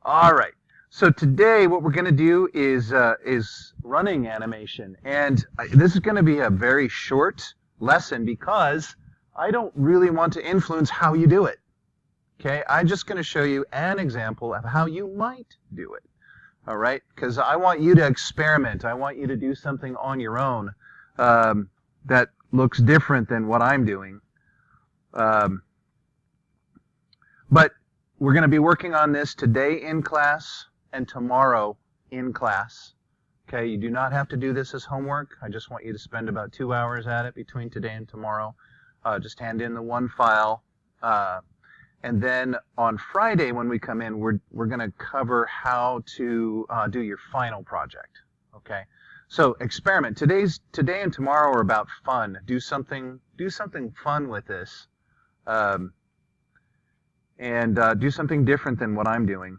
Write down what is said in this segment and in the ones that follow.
All right. So today, what we're going to do is running animation, and this is going to be a very short lesson because I don't really want to influence how you do it. Okay, I'm just going to show you an example of how you might do it. All right, because I want you to experiment. I want you to do something on your own that looks different than what I'm doing. But we're going to be working on this today in class and tomorrow in class. Okay, you do not have to do this as homework. I just want you to spend about 2 hours at it between today and tomorrow. Just hand in the one file. And then on Friday when we come in, we're going to cover how to do your final project. Okay, so experiment. Today and tomorrow are about fun. Do something fun with this, and do something different than what I'm doing.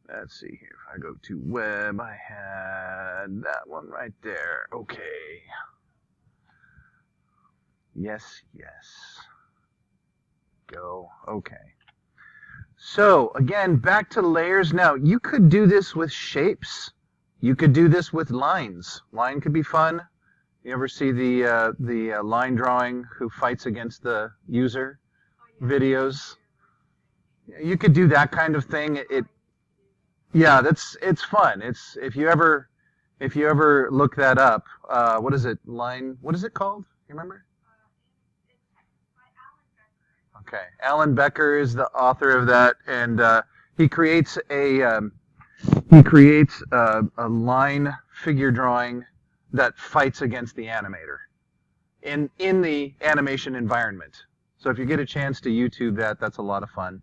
Let's see here. If I go to web, I had that one right there. Okay. Yes. Go. Okay. So again, back to layers. Now you could do this with shapes. You could do this with lines. Line could be fun. You ever see the line drawing who fights against the user videos? You could do that kind of thing. Yeah, it's fun. It's if you ever look that up. What is it? Line. What is it called? You remember? Okay, Alan Becker is the author of that, and he creates a line figure drawing that fights against the animator in the animation environment. So if you get a chance to YouTube that, that's a lot of fun.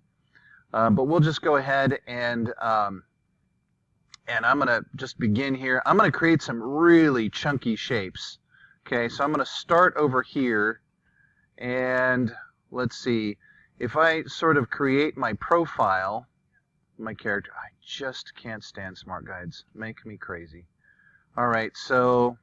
But we'll just go ahead and I'm gonna just begin here. I'm gonna create some really chunky shapes. Okay, so I'm gonna start over here and let's see, if I sort of create my profile, my character, I just can't stand smart guides. Make me crazy. All right, so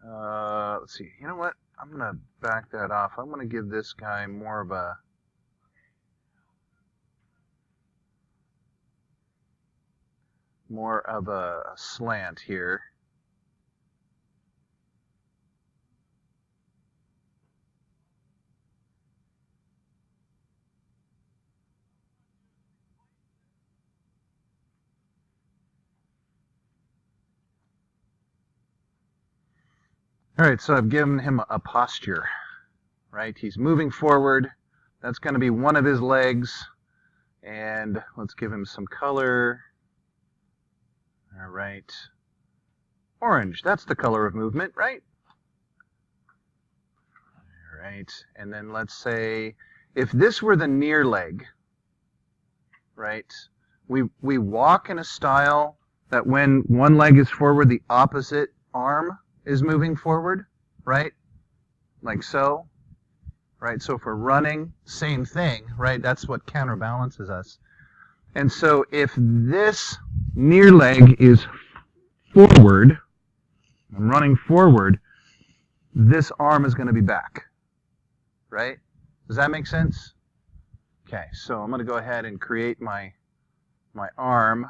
let's see. You know what? I'm going to back that off. I'm going to give this guy more of a slant here. All right, so I've given him a posture, right? He's moving forward. That's going to be one of his legs. And let's give him some color. All right. Orange, that's the color of movement, right? All right, and then let's say if this were the near leg, right? We walk in a style that when one leg is forward, the opposite arm is moving forward, right? Like so, right? So if we're running, same thing, right? That's what counterbalances us. And so if this near leg is forward, I'm running forward, this arm is going to be back, right? Does that make sense? Okay, so I'm going to go ahead and create my arm.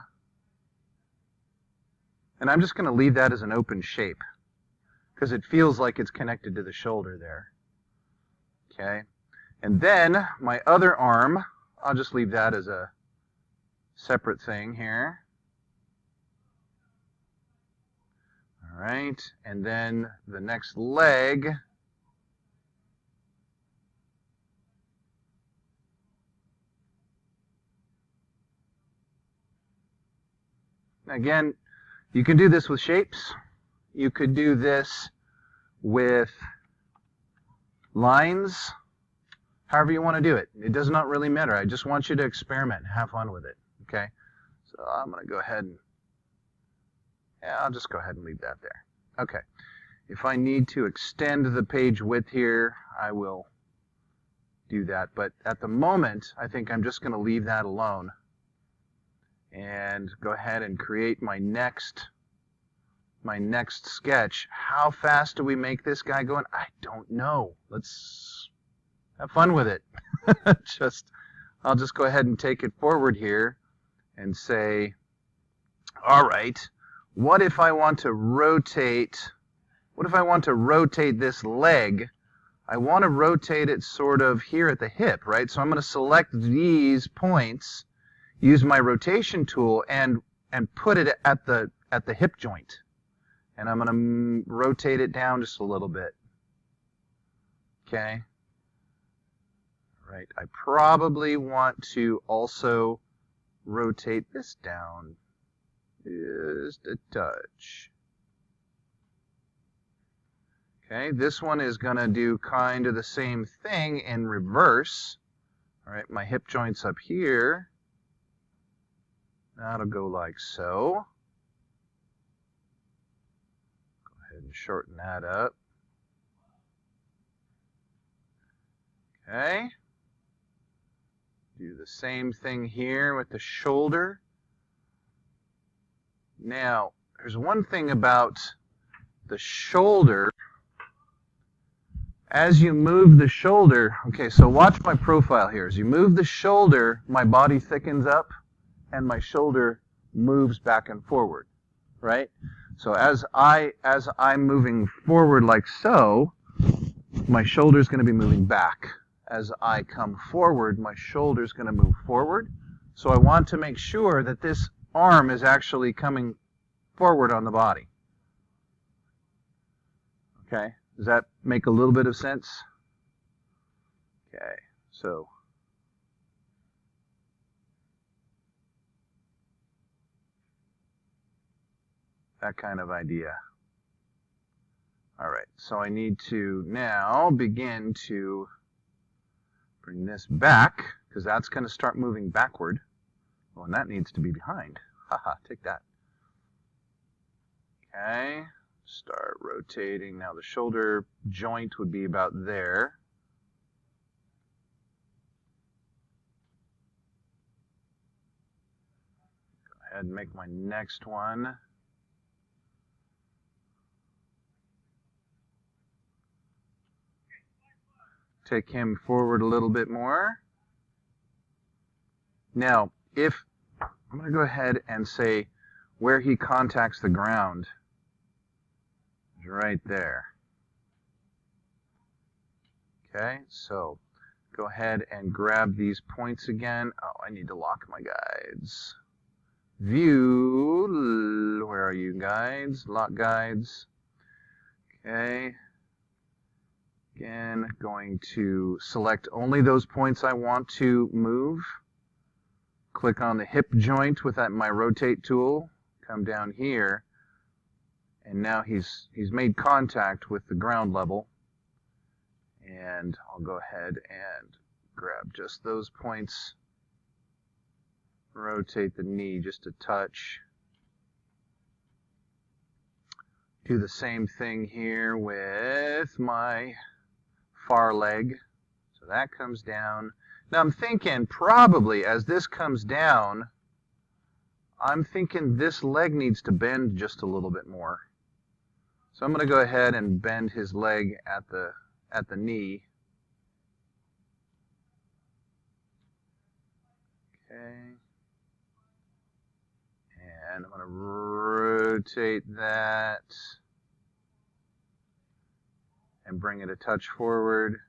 And I'm just going to leave that as an open shape because it feels like it's connected to the shoulder there. Okay, and then my other arm, I'll just leave that as a separate thing here. All right, and then the next leg, again, you can do this with shapes. You could do this with lines, however you want to do it. It does not really matter. I just want you to experiment and have fun with it, okay? So I'm going to go ahead and, yeah, I'll just go ahead and leave that there. Okay. If I need to extend the page width here, I will do that. But at the moment, I think I'm just going to leave that alone and go ahead and create my next my next sketch. How fast do we make this guy going? I don't know. Let's have fun with it. I'll just go ahead and take it forward here and say, all right, what if I want to rotate this leg? I want to rotate it sort of here at the hip, right? So I'm going to select these points, use my rotation tool, and put it at the hip joint. And I'm going to rotate it down just a little bit. Okay? Right. I probably want to also rotate this down just a touch. Okay, this one is going to do kind of the same thing in reverse. All right, my hip joint's up here. That'll go like so. Go ahead and shorten that up. Okay. Do the same thing here with the shoulder. Now, there's one thing about the shoulder. As you move the shoulder, okay, so watch my profile here. As you move the shoulder, my body thickens up and my shoulder moves back and forward, right? So as I'm moving forward like so, my shoulder's going to be moving back. As I come forward, my shoulder's going to move forward. So I want to make sure that this arm is actually coming forward on the body. Okay? Does that make a little bit of sense? Okay, so that kind of idea. All right, so I need to now begin to bring this back, because that's going to start moving backward. Oh, and that needs to be behind. Haha, take that. Okay. Start rotating. Now the shoulder joint would be about there. Go ahead and make my next one. Take him forward a little bit more. Now, I'm going to go ahead and say where he contacts the ground. Right there. Okay, so go ahead and grab these points again. Oh, I need to lock my guides. View, where are you guides? Lock guides. Okay. Again, going to select only those points I want to move. Click on the hip joint with my rotate tool. Come down here. And now he's made contact with the ground level. And I'll go ahead and grab just those points. Rotate the knee just a touch. Do the same thing here with my far leg. So that comes down. Now I'm thinking probably as this comes down, I'm thinking this leg needs to bend just a little bit more. So I'm going to go ahead and bend his leg at the knee. Okay. And I'm going to rotate that and bring it a touch forward.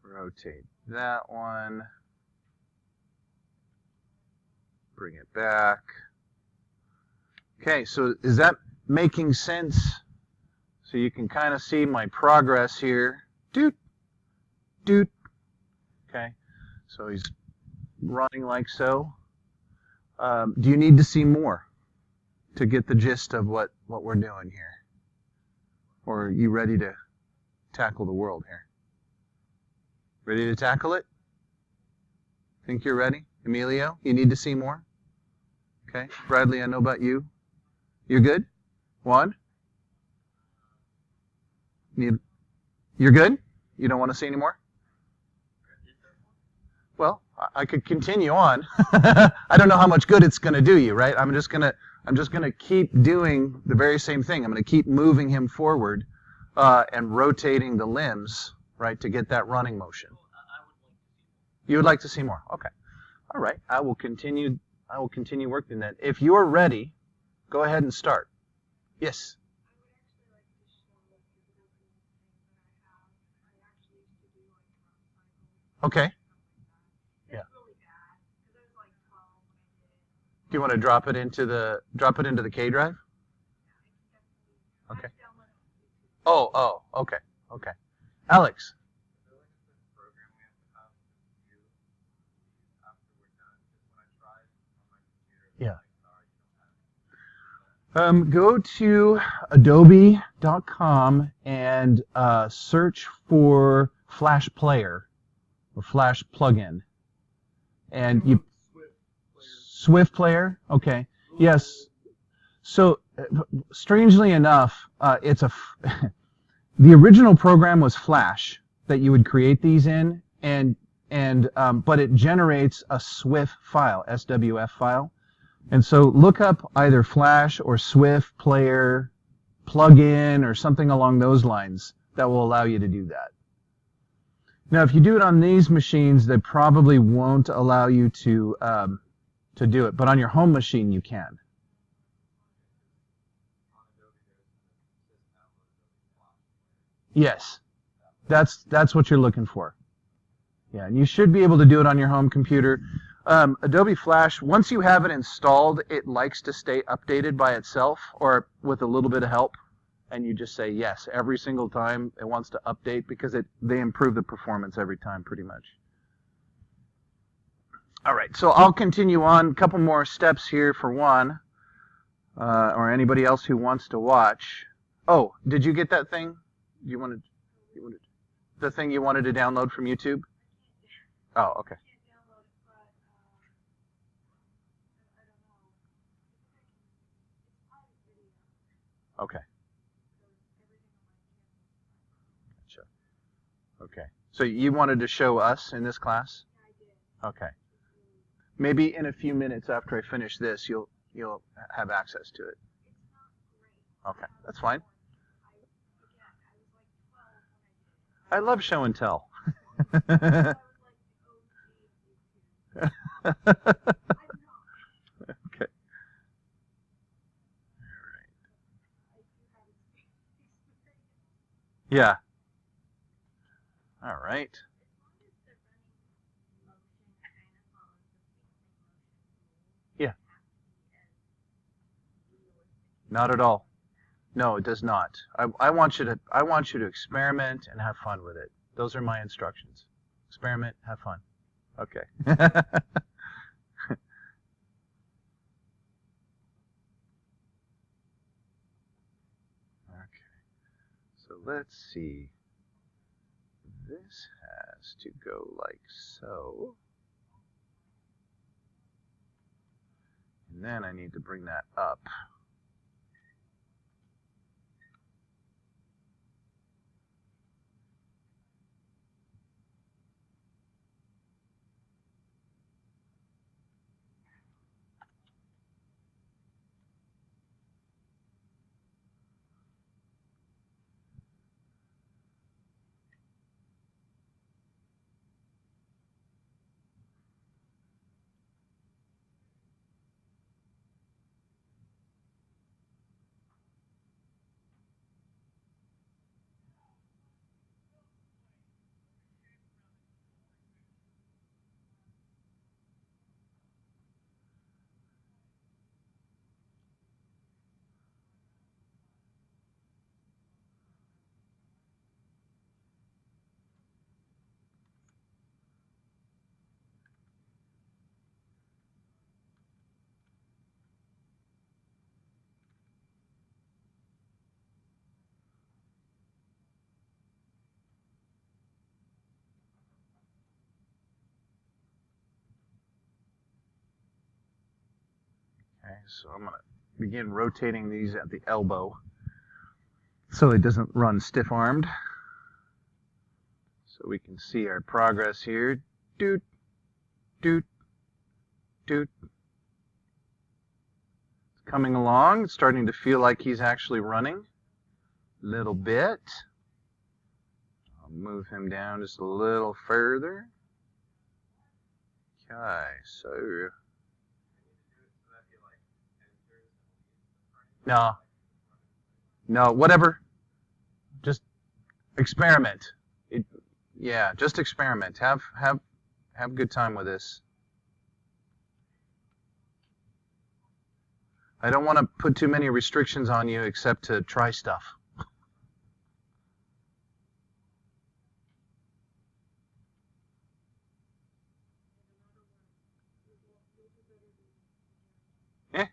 Rotate that one. Bring it back. Okay, so is that making sense? So you can kind of see my progress here. Doot, doot. Okay, so he's running like so. Do you need to see more to get the gist of what we're doing here? Or are you ready to tackle the world here? Ready to tackle it? Think you're ready? Emilio, you need to see more? Okay, Bradley, I know about you. You're good? Juan? You're good? You don't want to see any more? Well, I could continue on. I don't know how much good it's going to do you, right? I'm just going to keep doing the very same thing. I'm going to keep moving him forward and rotating the limbs, right, to get that running motion. You would like to see more? Okay. All right. I will continue working that. If you're ready, go ahead and start. Yes. Okay. Yeah. Do you want to drop it into the K drive? Okay. Oh, okay. Okay. Alex. Yeah. Go to adobe.com and search for Flash Player or Flash Plugin. And you Swift Player? Okay. Yes. So, strangely enough, it's the original program was Flash that you would create these in, but it generates a Swift file, SWF file. And so look up either Flash or Swift Player plugin or something along those lines that will allow you to do that. Now, if you do it on these machines, they probably won't allow you to do it, but on your home machine you can. Yes, that's what you're looking for. Yeah, and you should be able to do it on your home computer. Adobe Flash, once you have it installed, it likes to stay updated by itself or with a little bit of help, and you just say yes every single time it wants to update because they improve the performance every time pretty much. All right, so I'll continue on. A couple more steps here for one, or anybody else who wants to watch. Oh, did you get that thing? You wanted the thing you wanted to download from YouTube? Oh, okay. Okay. Gotcha. Okay. So you wanted to show us in this class? Okay. Maybe in a few minutes after I finish this, you'll have access to it. Okay, that's fine. I love show and tell. Okay. All right. Yeah. All right. Yeah. Not at all. No, it does not. I want you to experiment and have fun with it. Those are my instructions. Experiment, have fun. Okay. Okay. So let's see. This has to go like so. And then I need to bring that up. Okay, so I'm going to begin rotating these at the elbow so it doesn't run stiff-armed. So we can see our progress here. Doot, doot, doot. Coming along, it's starting to feel like he's actually running a little bit. I'll move him down just a little further. Okay, so no, whatever. Just experiment. Yeah, just experiment. Have a good time with this. I don't want to put too many restrictions on you except to try stuff. Eh?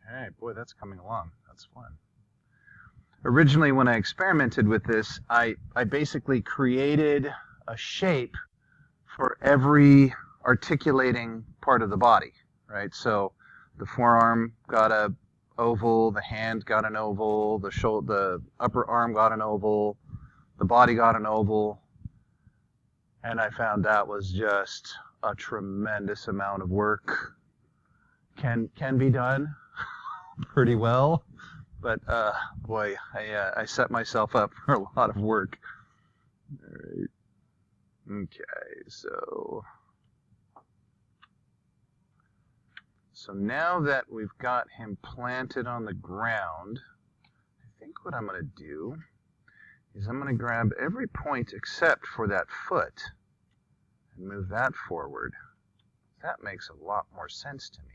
Okay, boy, that's coming along. That's fun. Originally, when I experimented with this, I basically created a shape for every articulating part of the body, right? So the forearm got a oval, the hand got an oval, the upper arm got an oval, the body got an oval, and I found that was just a tremendous amount of work. Can be done pretty well, but boy, I set myself up for a lot of work. All right. Okay, so now that we've got him planted on the ground, I think what I'm going to do is I'm going to grab every point except for that foot and move that forward. That makes a lot more sense to me.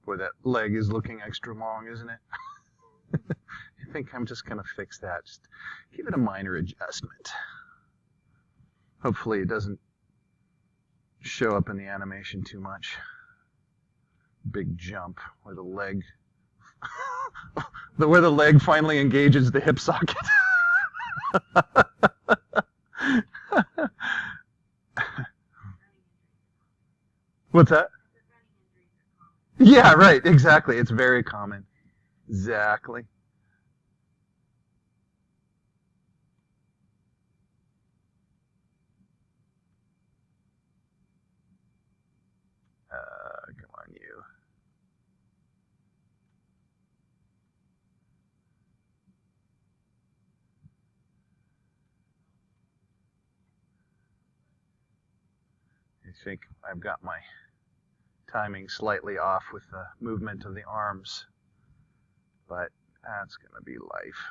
Boy, that leg is looking extra long, isn't it? I think I'm just going to fix that. Just give it a minor adjustment. Hopefully it doesn't show up in the animation too much. Big jump where the leg where the leg finally engages the hip socket. What's that? Yeah, right, exactly. It's very common. Exactly. Come on, you. I think I've got my timing slightly off with the movement of the arms, but that's going to be life.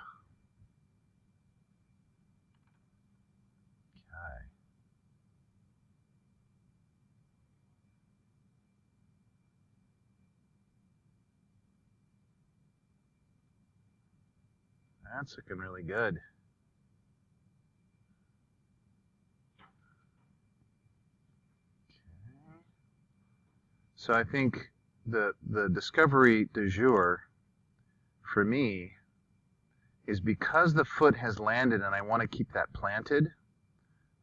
Okay. That's looking really good. Okay. So I think the discovery du jour for me is because the foot has landed and I want to keep that planted,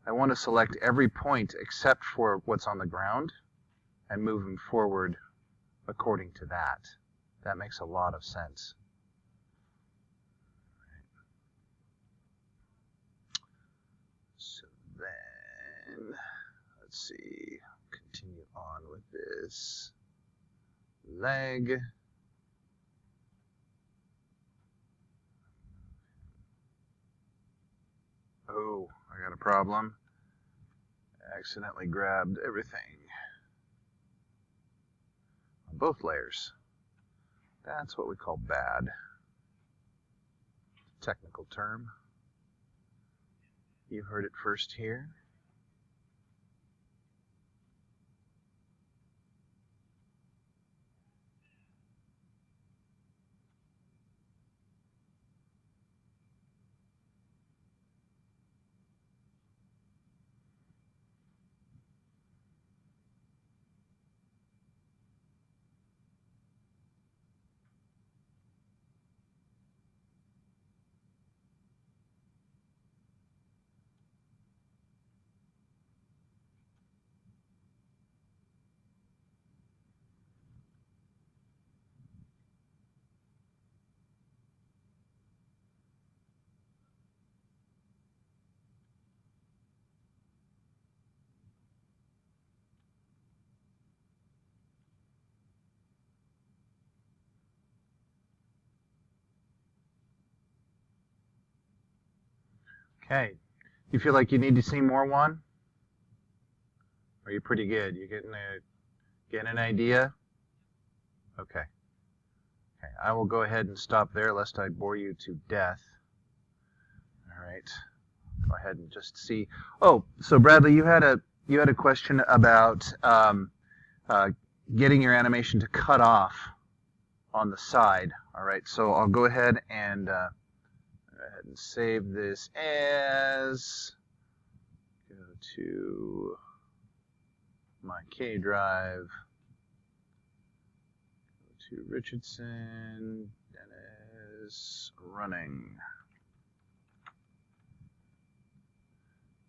I want to select every point except for what's on the ground and move them forward according to that. That makes a lot of sense. then, let's see, continue on with this leg. Oh, I got a problem. I accidentally grabbed everything on both layers. That's what we call bad. Technical term. You heard it first here. Okay. You feel like you need to see more, Juan? Are you pretty good? You getting an idea? Okay. Okay. I will go ahead and stop there lest I bore you to death. All right. Go ahead and just see. Oh, so Bradley, you had a question about getting your animation to cut off on the side. All right. So I'll go ahead and save this as, go to my K drive, go to Richardson, Dennis, running.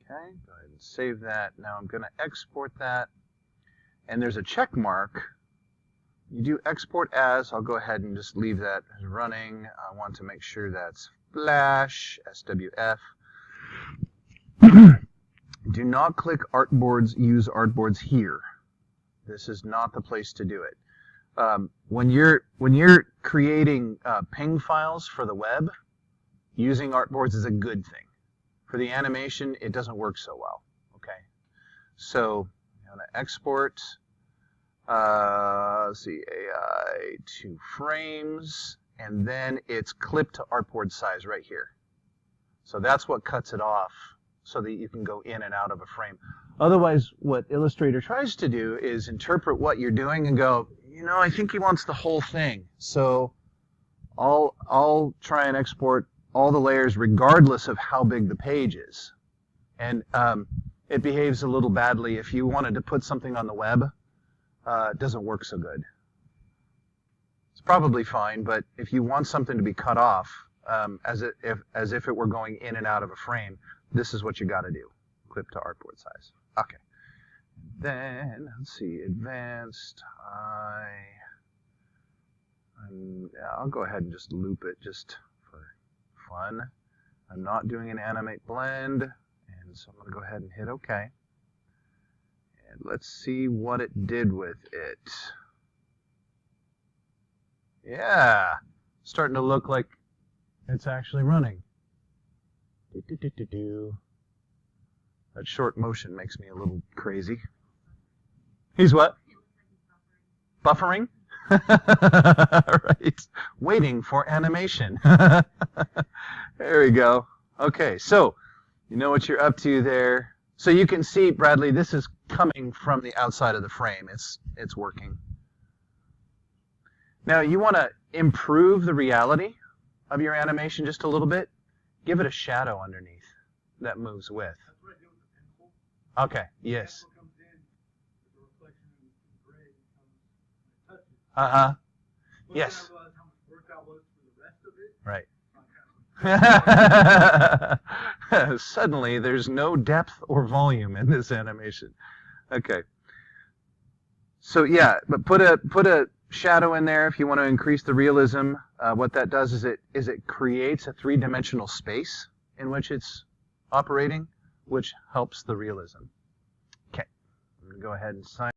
Okay, go ahead and save that. Now I'm going to export that, and there's a check mark. You do export as, I'll go ahead and just leave that as running. I want to make sure that's Flash, SWF. Do not click artboards, use artboards here. This is not the place to do it. When you're creating ping files for the web, using artboards is a good thing. For the animation, it doesn't work so well. Okay, so I'm going to export. Let's see, AI 2 frames. And then it's clipped to artboard size right here. So that's what cuts it off so that you can go in and out of a frame. Otherwise, what Illustrator tries to do is interpret what you're doing and go, you know, I think he wants the whole thing. So I'll try and export all the layers regardless of how big the page is. And it behaves a little badly if you wanted to put something on the web. It doesn't work so good. Probably fine, but if you want something to be cut off, as if it were going in and out of a frame, this is what you got to do. Clip to artboard size. Okay. Then let's see, advanced. I'll go ahead and just loop it just for fun. I'm not doing an animate blend, and so I'm going to go ahead and hit OK. And let's see what it did with it. Yeah, starting to look like it's actually running. That short motion makes me a little crazy. He's what? Buffering? Right. Waiting for animation. There we go. Okay, so you know what you're up to there. So you can see, Bradley, this is coming from the outside of the frame. It's working. Now, you want to improve the reality of your animation just a little bit. Give it a shadow underneath that moves with. That's what I did with the pencil. Okay, yes. The pencil comes in, the reflection in the gray becomes, when I touch it. But Yes. then I realized how much work that was for the rest of it. Right. Suddenly, there's no depth or volume in this animation. Okay. So yeah, but put a shadow in there if you want to increase the realism. What that does is it creates a three-dimensional space in which it's operating, which helps the realism. going to go ahead and sign